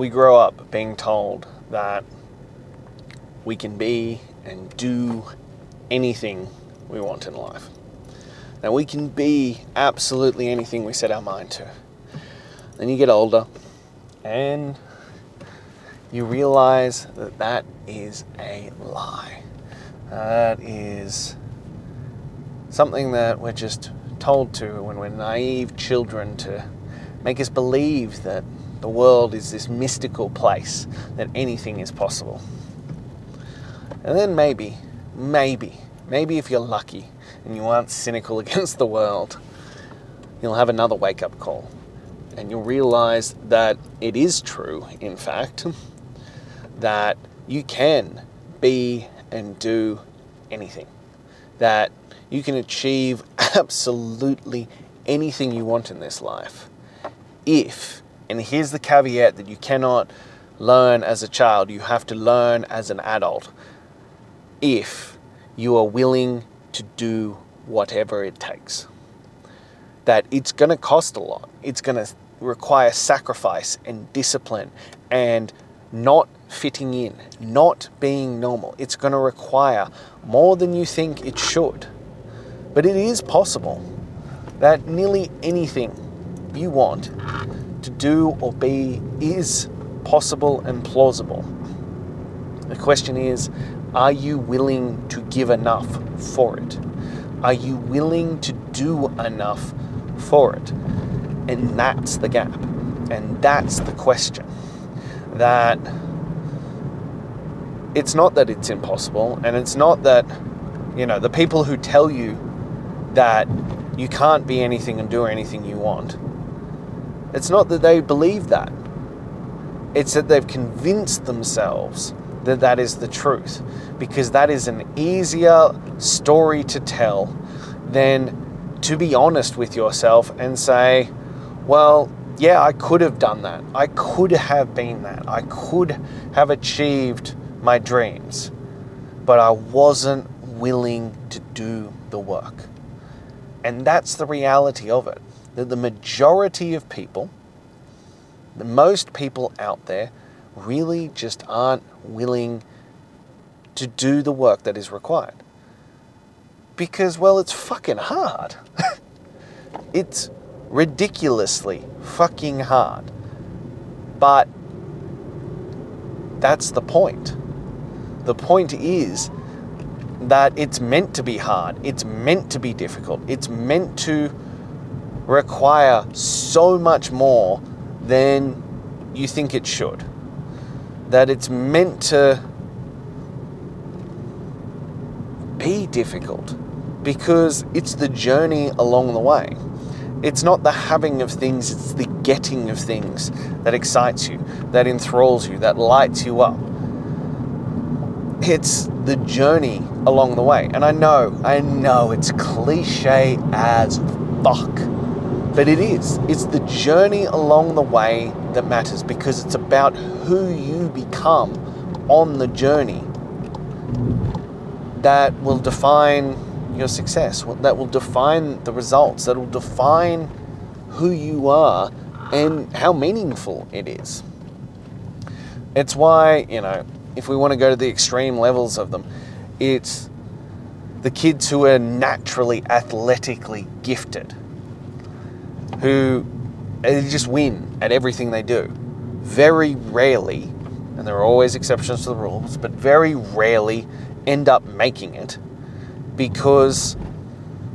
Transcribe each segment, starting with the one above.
we grow up being told that we can be and do anything we want in life. Now, we can be absolutely anything we set our mind to. Then you get older and you realize that that is a lie. That is something that we're just told to when we're naive children, to make us believe that the world is this mystical place, that anything is possible. And then maybe if you're lucky and you aren't cynical against the world, you'll have another wake-up call. And you'll realize that it is true, in fact, that you can be and do anything. That you can achieve absolutely anything you want in this life. If, and here's the caveat that you cannot learn as a child, you have to learn as an adult. If you are willing to do whatever it takes. That it's going to cost a lot. It's going to require sacrifice and discipline and not fitting in, not being normal. It's going to require more than you think it should. But it is possible that nearly anything you want to do or be is possible and plausible. The question is, are you willing to give enough for it? Are you willing to do enough for it? And that's the gap. And that's the question. That it's not that it's impossible, and it's not that, the people who tell you that you can't be anything and do anything you want, it's not that they believe that. It's that they've convinced themselves that that is the truth, because that is an easier story to tell than to be honest with yourself and say, well, yeah, I could have done that. I could have been that. I could have achieved my dreams, but I wasn't willing to do the work. And that's the reality of it, that the majority of people, the most people out there, really just aren't willing to do the work that is required. Because, well, it's fucking hard. It's ridiculously fucking hard. But that's the point. The point is that it's meant to be hard. It's meant to be difficult. It's meant to require so much more than you think it should. That it's meant to be difficult because it's the journey along the way. It's not the having of things, it's the getting of things that excites you, that enthralls you, that lights you up. It's the journey along the way. And I know it's cliche as fuck, but it is. It's the journey along the way that matters, because it's about who you become on the journey that will define your success, that will define the results, that will define who you are and how meaningful it is. It's why, if we want to go to the extreme levels of them, it's the kids who are naturally athletically gifted, who they just win at everything they do. Very rarely, and there are always exceptions to the rules, but very rarely end up making it because,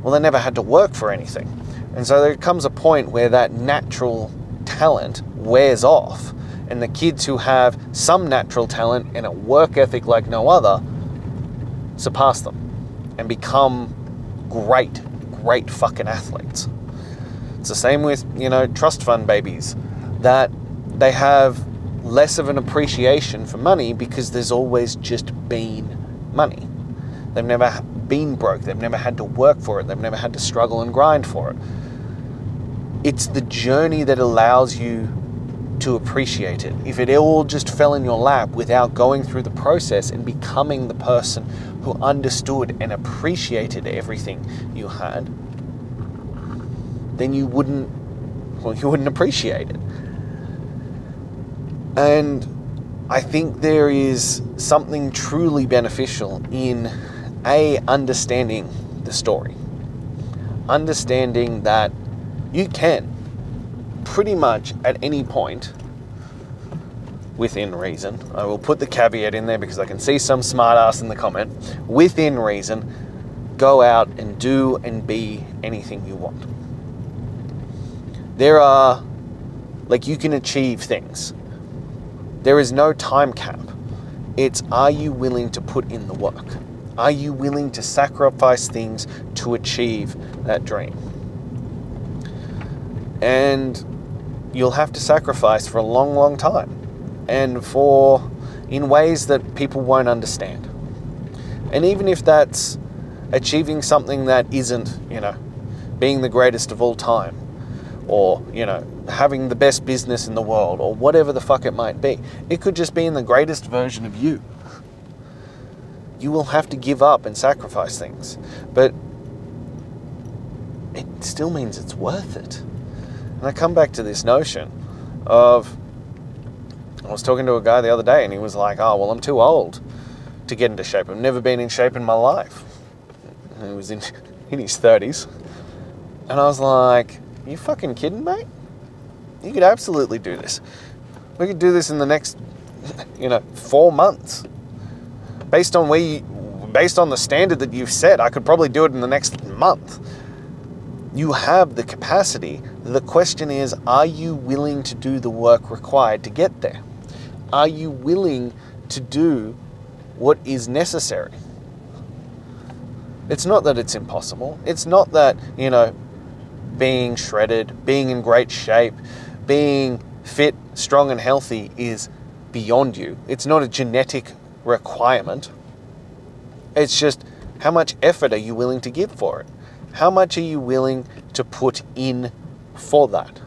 well, they never had to work for anything. And so there comes a point where that natural talent wears off, and the kids who have some natural talent and a work ethic like no other surpass them and become great fucking athletes. It's the same with, trust fund babies, that they have less of an appreciation for money because there's always just been money. They've never been broke. They've never had to work for it. They've never had to struggle and grind for it. It's the journey that allows you to appreciate it. If it all just fell in your lap without going through the process and becoming the person who understood and appreciated everything you had, then you wouldn't appreciate it. And I think there is something truly beneficial in understanding the story. Understanding that you can pretty much at any point, within reason, I will put the caveat in there because I can see some smart ass in the comment, within reason, go out and do and be anything you want. There are, you can achieve things. There is no time cap. It's, are you willing to put in the work? Are you willing to sacrifice things to achieve that dream? And you'll have to sacrifice for a long, long time, and in ways that people won't understand. And even if that's achieving something that isn't, being the greatest of all time, or, having the best business in the world, or whatever the fuck it might be. It could just be in the greatest version of you. You will have to give up and sacrifice things. But it still means it's worth it. And I come back to this notion of, I was talking to a guy the other day and he was like, oh, well, I'm too old to get into shape. I've never been in shape in my life. And he was in his 30s. And I was like, are you fucking kidding, mate? You could absolutely do this. We could do this in the next, 4 months. Based on the standard that you've set, I could probably do it in the next month. You have the capacity. The question is, are you willing to do the work required to get there? Are you willing to do what is necessary? It's not that it's impossible. It's not that, being shredded, being in great shape, being fit, strong and healthy is beyond you. It's not a genetic requirement. It's just, how much effort are you willing to give for it? How much are you willing to put in for that?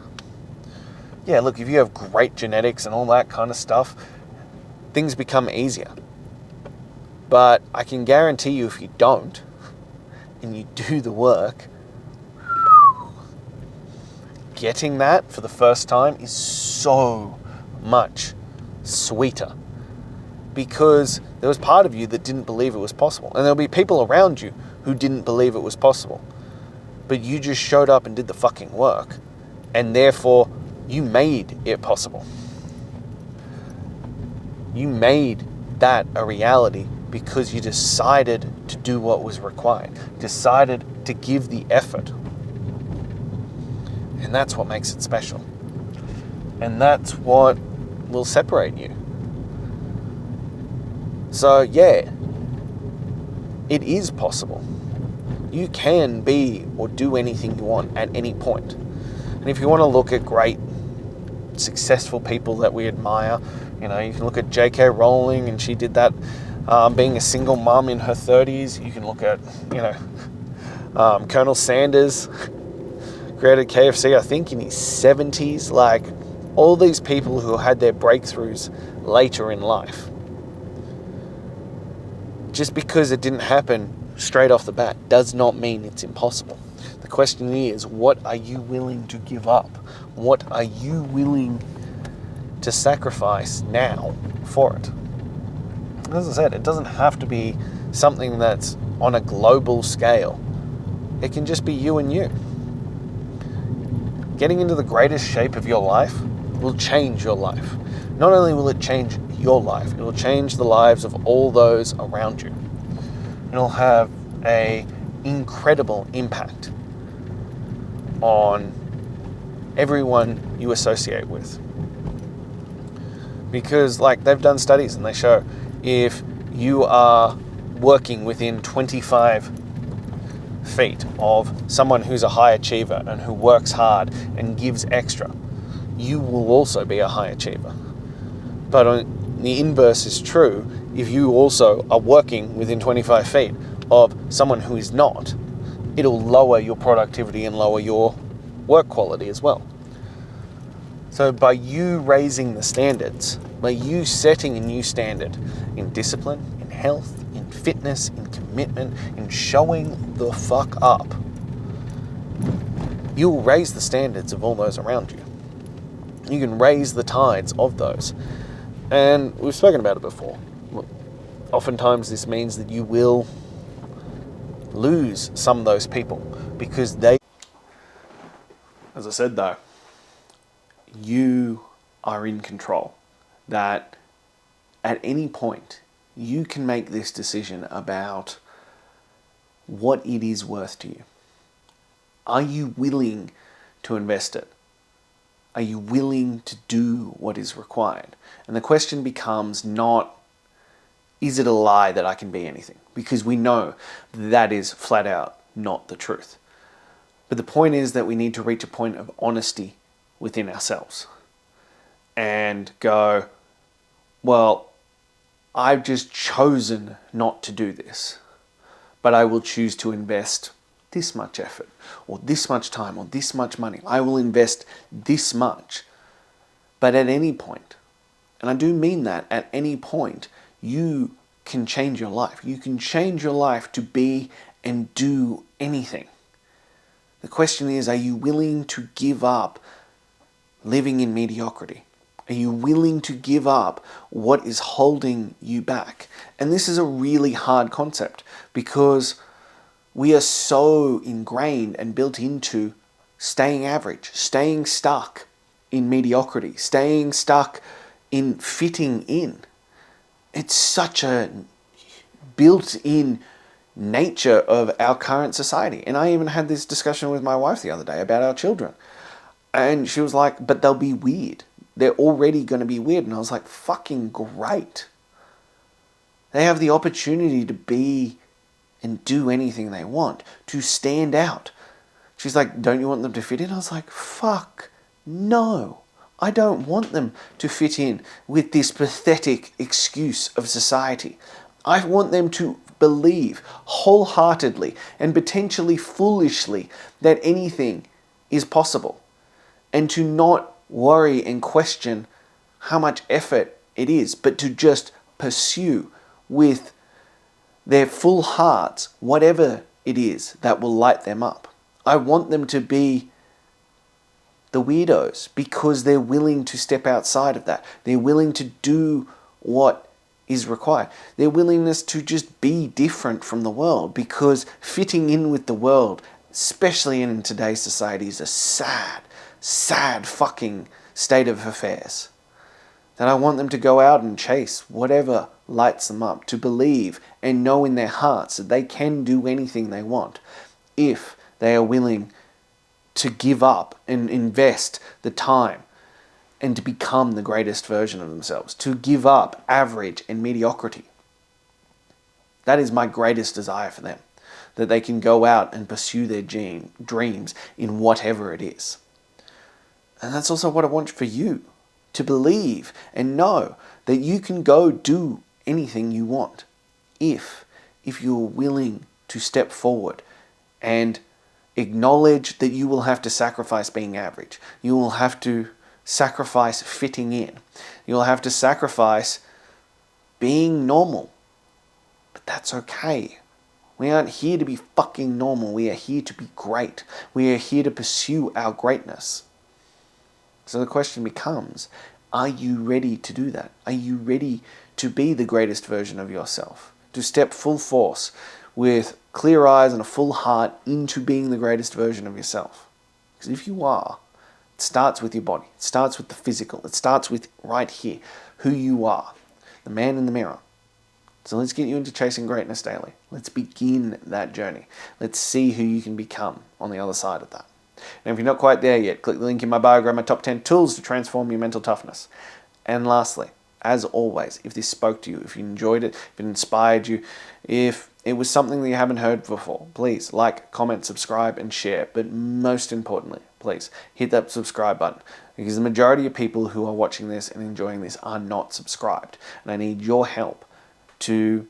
Yeah, look, if you have great genetics and all that kind of stuff, things become easier. But I can guarantee you, if you don't, and you do the work, getting that for the first time is so much sweeter, because there was part of you that didn't believe it was possible, and there'll be people around you who didn't believe it was possible, but you just showed up and did the fucking work, and therefore you made it possible. You made that a reality because you decided to do what was required, decided to give the effort. And that's what makes it special. And that's what will separate you. So yeah, it is possible. You can be or do anything you want at any point. And if you want to look at great, successful people that we admire, you can look at J.K. Rowling, and she did that being a single mum in her 30s. You can look at, Colonel Sanders, created KFC, I think, in his 70s. Like, all these people who had their breakthroughs later in life. Just because it didn't happen straight off the bat does not mean it's impossible. The question is, what are you willing to give up? What are you willing to sacrifice now for it? As I said, it doesn't have to be something that's on a global scale. It can just be you and you. Getting into the greatest shape of your life will change your life. Not only will it change your life, it will change the lives of all those around you. It'll have an incredible impact on everyone you associate with. Because, they've done studies and they show if you are working within 25 feet of someone who's a high achiever and who works hard and gives extra, you will also be a high achiever. But the inverse is true. If you also are working within 25 feet of someone who is not, it'll lower your productivity and lower your work quality as well. So by you raising the standards, by you setting a new standard in discipline, in health, in fitness, in commitment, in showing the fuck up, you'll raise the standards of all those around you. You can raise the tides of those. And we've spoken about it before. Oftentimes this means that you will lose some of those people because they, as I said though, you are in control. That at any point you can make this decision about what it is worth to you. Are you willing to invest it? Are you willing to do what is required? And the question becomes not, is it a lie that I can be anything? Because we know that is flat out not the truth. But the point is that we need to reach a point of honesty within ourselves and go, well, I've just chosen not to do this, but I will choose to invest this much effort or this much time or this much money. I will invest this much. But at any point, and I do mean that, at any point, you can change your life. You can change your life to be and do anything. The question is, are you willing to give up living in mediocrity? Are you willing to give up what is holding you back? And this is a really hard concept because we are so ingrained and built into staying average, staying stuck in mediocrity, staying stuck in fitting in. It's such a built-in nature of our current society. And I even had this discussion with my wife the other day about our children. And she was like, but they'll be weird. They're already going to be weird. And I was like, fucking great. They have the opportunity to be and do anything they want, to stand out. She's like, don't you want them to fit in? I was like, fuck no. I don't want them to fit in with this pathetic excuse of society. I want them to believe wholeheartedly and potentially foolishly that anything is possible, and to not worry and question how much effort it is, but to just pursue with their full hearts whatever it is that will light them up. I want them to be the weirdos because they're willing to step outside of that. They're willing to do what is required. Their willingness to just be different from the world, because fitting in with the world, especially in today's society, is a sad fucking state of affairs. That I want them to go out and chase whatever lights them up, to believe and know in their hearts that they can do anything they want if they are willing to give up and invest the time and to become the greatest version of themselves, to give up average and mediocrity. That is my greatest desire for them, that they can go out and pursue their dreams in whatever it is. And that's also what I want for you, to believe and know that you can go do anything you want if you're willing to step forward and acknowledge that you will have to sacrifice being average. You will have to sacrifice fitting in. You'll have to sacrifice being normal. But that's okay. We aren't here to be fucking normal. We are here to be great. We are here to pursue our greatness. So the question becomes, are you ready to do that? Are you ready to be the greatest version of yourself? To step full force with clear eyes and a full heart into being the greatest version of yourself? Because if you are, it starts with your body. It starts with the physical. It starts with right here, who you are, the man in the mirror. So let's get you into chasing greatness daily. Let's begin that journey. Let's see who you can become on the other side of that. And if you're not quite there yet, click the link in my bio, grab my top 10 tools to transform your mental toughness. And lastly, as always, if this spoke to you, if you enjoyed it, if it inspired you, if it was something that you haven't heard before, please like, comment, subscribe, and share. But most importantly, please hit that subscribe button, because the majority of people who are watching this and enjoying this are not subscribed. And I need your help to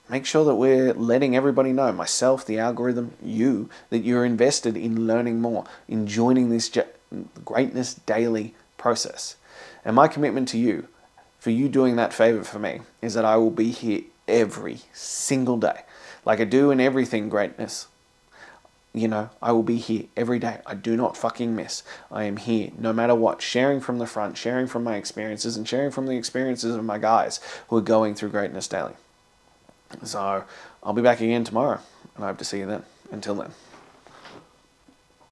make sure that we're letting everybody know, myself, the algorithm, you, that you're invested in learning more, in joining this greatness daily process. And my commitment to you, for you doing that favor for me, is that I will be here every single day, like I do in everything greatness. I will be here every day. I do not fucking miss. I am here no matter what, sharing from the front, sharing from my experiences, and sharing from the experiences of my guys who are going through greatness daily. So I'll be back again tomorrow, and I hope to see you then. Until then.